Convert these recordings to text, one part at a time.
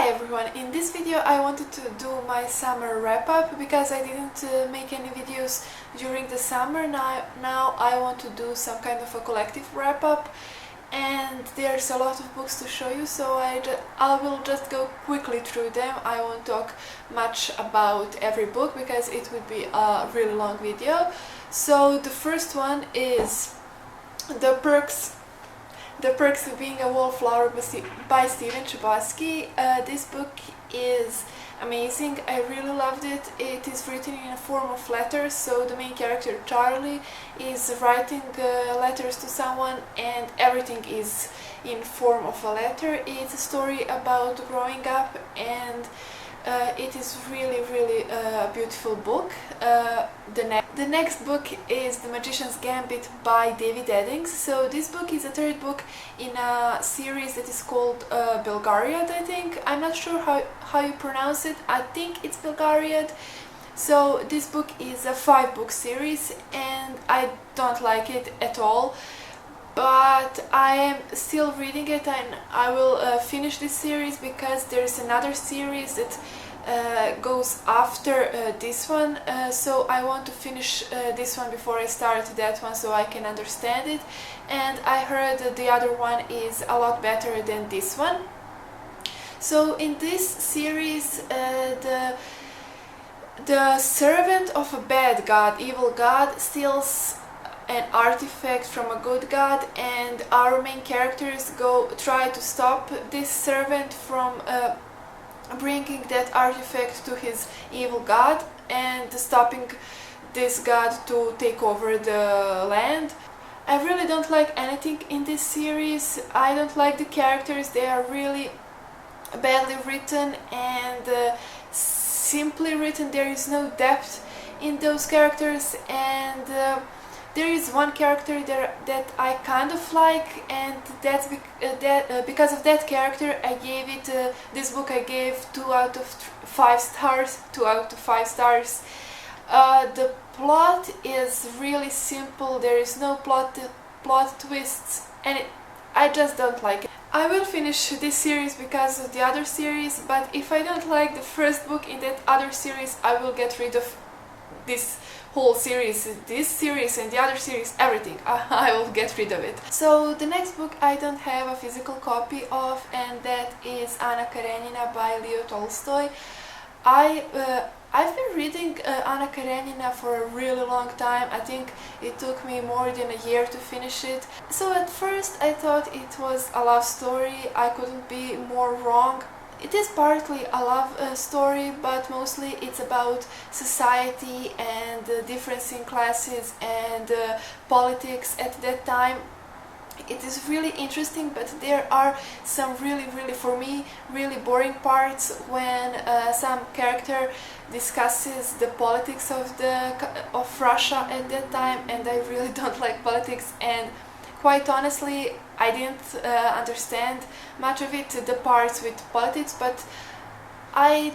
Hi everyone, in this video I wanted to do my summer wrap-up because I didn't make any videos during the summer. Now I want to do some kind of a collective wrap-up, and there's a lot of books to show you, so I will just go quickly through them. I won't talk much about every book because it would be a really long video. So the first one is The Perks of Being a Wallflower by Stephen Chbosky. This book is amazing. I really loved it. It is written in a form of letters, so the main character Charlie is writing letters to someone and everything is in form of a letter. It's a story about growing up, and it is really a beautiful book. The next book is The Magician's Gambit by David Eddings. So this book is a third book in a series that is called Belgariad, I think. I'm not sure how you pronounce it. I think it's Belgariad. So this book is a 5-book series and I don't like it at all. But I am still reading it, and I will finish this series because there is another series that goes after this one, so I want to finish this one before I start that one so I can understand it. And I heard that the other one is a lot better than this one. So in this series the servant of a bad god, evil god, steals an artifact from a good god, and our main characters try to stop this servant from bringing that artifact to his evil god and stopping this god to take over the land. I really don't like anything in this series. I don't like the characters. They are really badly written and simply written. There is no depth in those characters, and there is one character that I kind of like, and that's because of that character I gave it, this book I gave 2 out of 5 stars, 2 out of 5 stars. The plot is really simple, there is no plot twists, and I just don't like it. I will finish this series because of the other series, but if I don't like the first book in that other series, I will get rid of this whole series, this series and the other series, everything. I will get rid of it. So the next book I don't have a physical copy of, and that is Anna Karenina by Leo Tolstoy. I've been reading Anna Karenina for a really long time. I think it took me more than a year to finish it. So at first I thought it was a love story. I couldn't be more wrong. It is partly a love story, but mostly it's about society and the difference in classes and politics at that time. It is really interesting, but there are some really, for me, really boring parts when some character discusses the politics of Russia at that time, and I really don't like politics, and quite honestly I didn't understand much of it, the parts with politics, but I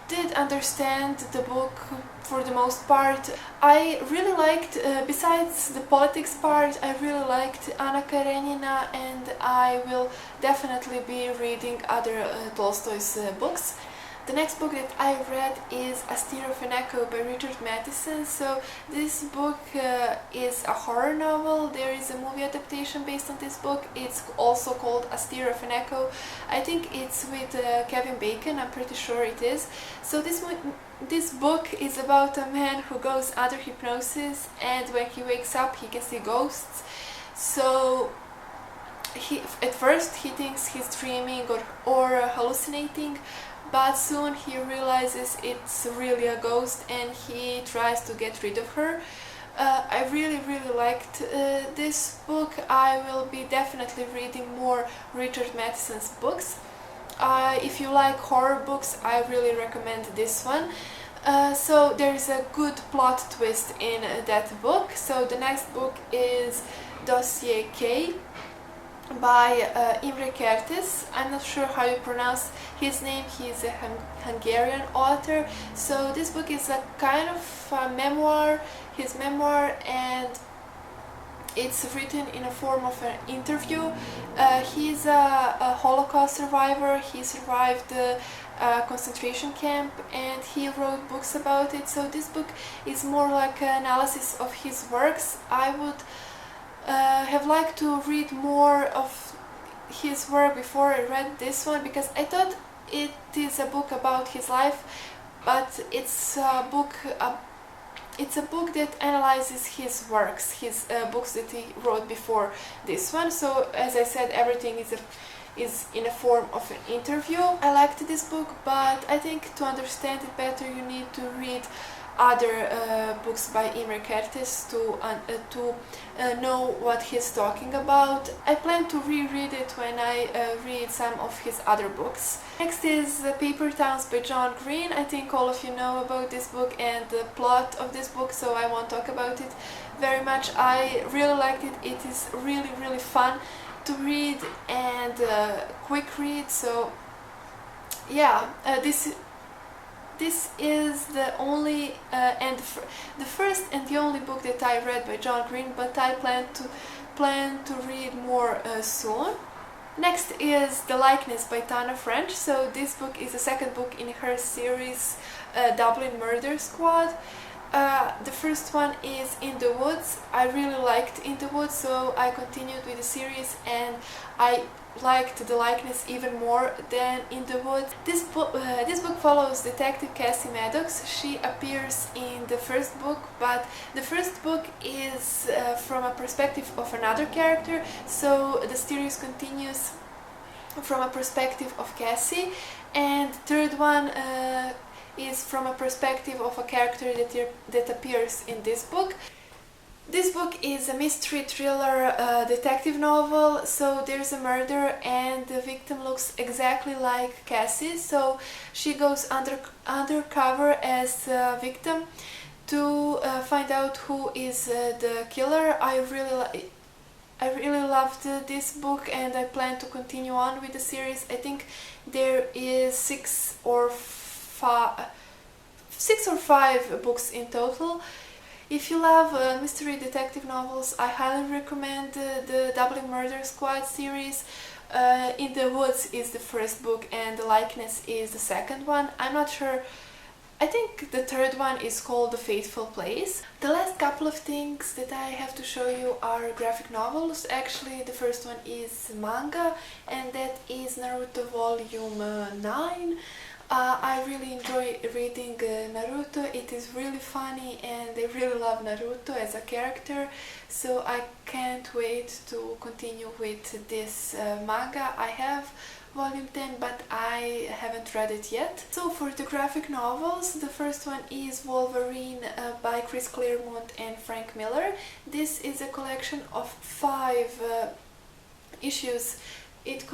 did understand the book for the most part. I really liked, besides the politics part, I really liked Anna Karenina, and I will definitely be reading other Tolstoy's books. The next book that I read is A Stir of an Echo by Richard Matheson. So this book is a horror novel. There is a movie adaptation based on this book. It's also called A Stir of an Echo. I think it's with Kevin Bacon, I'm pretty sure it is. So this book is about a man who goes under hypnosis, and when he wakes up he can see ghosts. So at first he thinks he's dreaming or hallucinating, but soon he realizes it's really a ghost and he tries to get rid of her. I really liked this book. I will be definitely reading more Richard Matheson's books. If you like horror books, I really recommend this one. So there is a good plot twist in that book. So the next book is Dossier K by Imre Kertész. I'm not sure how you pronounce his name. He is a Hungarian author. So this book is a kind of memoir, his memoir, and It's written in a form of an interview. He's a Holocaust survivor. He survived a concentration camp and he wrote books about it. So this book is more like an analysis of his works. I would have liked to read more of his work before I read this one, because I thought it is a book about his life, but it's a book that analyzes his works, his books that he wrote before this one. So as I said, everything is in a form of an interview. I liked this book, but I think to understand it better you need to read other books by Imre Kertész to know what he's talking about. I plan to reread it when I read some of his other books. Next is Paper Towns by John Green. I think all of you know about this book and the plot of this book, so I won't talk about it very much. I really liked it. It is really fun to read and quick read. So yeah, this is the only and the first and the only book that I read by John Green, but I plan to read more soon. Next is The Likeness by Tana French. So this book is the second book in her series Dublin Murder Squad. The first one is In the Woods. I really liked In the Woods, so I continued with the series and I liked The Likeness even more than In the Woods. This book follows Detective Cassie Maddox. She appears in the first book, but the first book is from a perspective of another character, so the series continues from a perspective of Cassie, and third one is from a perspective of a character that appears in this book. This book is a mystery thriller detective novel, so there's a murder and the victim looks exactly like Cassie, so she goes undercover as a victim to find out who is the killer. I really loved this book and I plan to continue on with the series. I think there is six or five books in total. If you love mystery detective novels, I highly recommend the Dublin Murder Squad series. In the Woods is the first book and The Likeness is the second one. I'm not sure. I think the third one is called The Fateful Place. The last couple of things that I have to show you are graphic novels. Actually, the first one is manga, and that is Naruto Volume 9. I really enjoy reading Naruto. It is really funny and I really love Naruto as a character, so I can't wait to continue with this manga. I have volume 10, but I haven't read it yet. So for the graphic novels, the first one is Wolverine by Chris Claremont and Frank Miller. This is a collection of 5 issues. It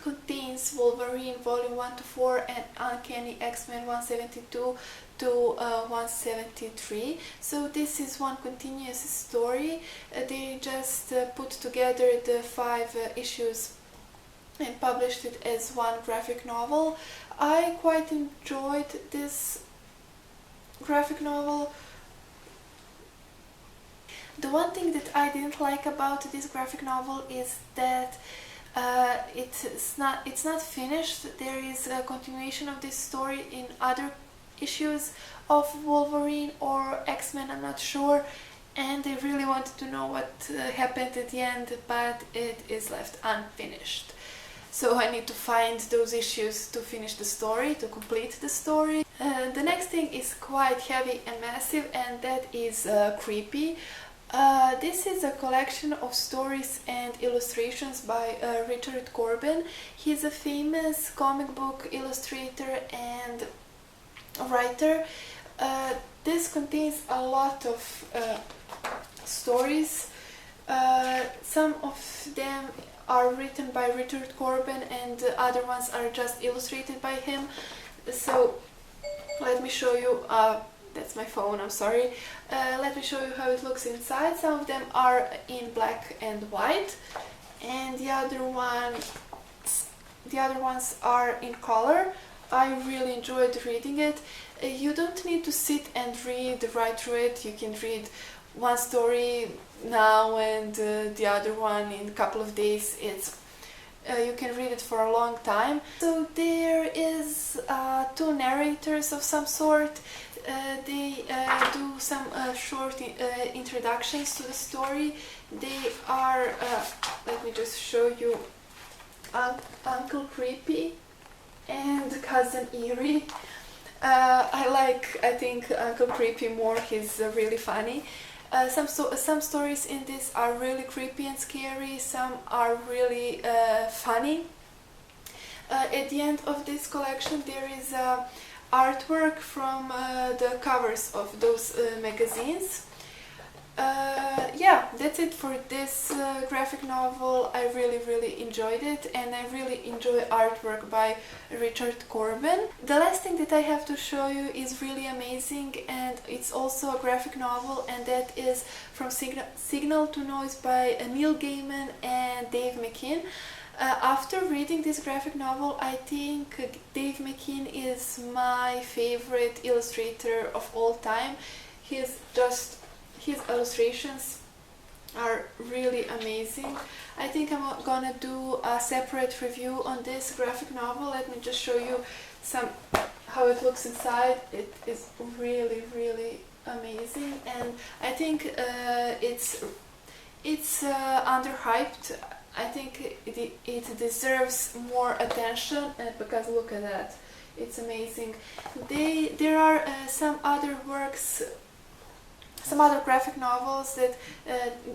contains Wolverine Volume 1 to 4 and Uncanny X-Men 172 to 173. So this is one continuous story. They just put together the 5 issues and published it as one graphic novel. I quite enjoyed this graphic novel. The one thing that I didn't like about this graphic novel is that it's not finished. There is a continuation of this story in other issues of Wolverine or X-Men, I'm not sure, and I really wanted to know what happened at the end, but it is left unfinished. So I need to find those issues to finish the story, to complete the story. The next thing is quite heavy and massive, and that is Creepy. This is a collection of stories and illustrations by Richard Corbin. He's a famous comic book illustrator and writer. This contains a lot of stories. Some of them are written by Richard Corbin and the other ones are just illustrated by him. So let me show you. That's my phone, I'm sorry. Let me show you how it looks inside. Some of them are in black and white, and the other ones are in color. I really enjoyed reading it. You don't need to sit and read right through it. You can read one story now and the other one in a couple of days. It's you can read it for a long time. So there is two narrators of some sort. They do some short introductions to the story. They are, let me just show you, Uncle Creepy and Cousin Eerie. I think Uncle Creepy more, he's really funny. Some stories in this are really creepy and scary, some are really funny. At the end of this collection there is artwork from the covers of those magazines. Yeah, that's it for this graphic novel. I really enjoyed it, and I really enjoy artwork by Richard Corbin. The last thing that I have to show you is really amazing, and it's also a graphic novel, and that is From Signal to Noise by Neil Gaiman and Dave McKean. After reading this graphic novel, I think Dave McKean is my favorite illustrator of all time. His illustrations are really amazing. I think I'm gonna do a separate review on this graphic novel. Let me just show you how it looks inside. It is really amazing, and I think it's underhyped. I think it deserves more attention, because look at that, it's amazing. There are some other graphic novels that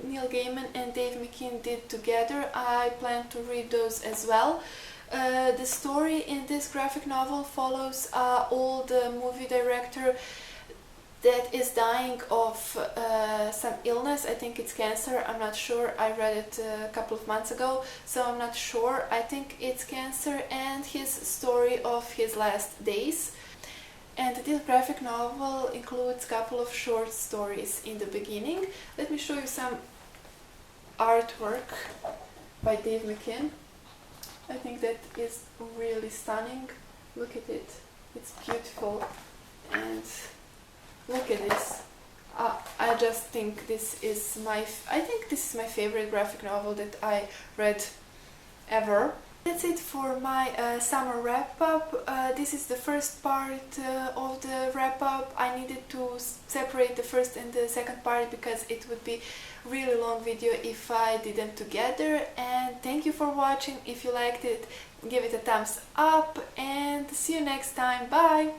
Neil Gaiman and Dave McKean did together. I plan to read those as well. The story in this graphic novel follows an old movie director that is dying of some illness. I think it's cancer, I'm not sure. I read it a couple of months ago, so I'm not sure. I think it's cancer, and his story of his last days. And this graphic novel includes a couple of short stories in the beginning. Let me show you some artwork by Dave McKean. I think that is really stunning. Look at it, it's beautiful, and look at this. I just think this is my favorite graphic novel that I read ever. That's it for my summer wrap-up. This is the first part of the wrap-up. I needed to separate the first and the second part because it would be a really long video if I did them together. And thank you for watching. If you liked it, give it a thumbs up, and see you next time. Bye!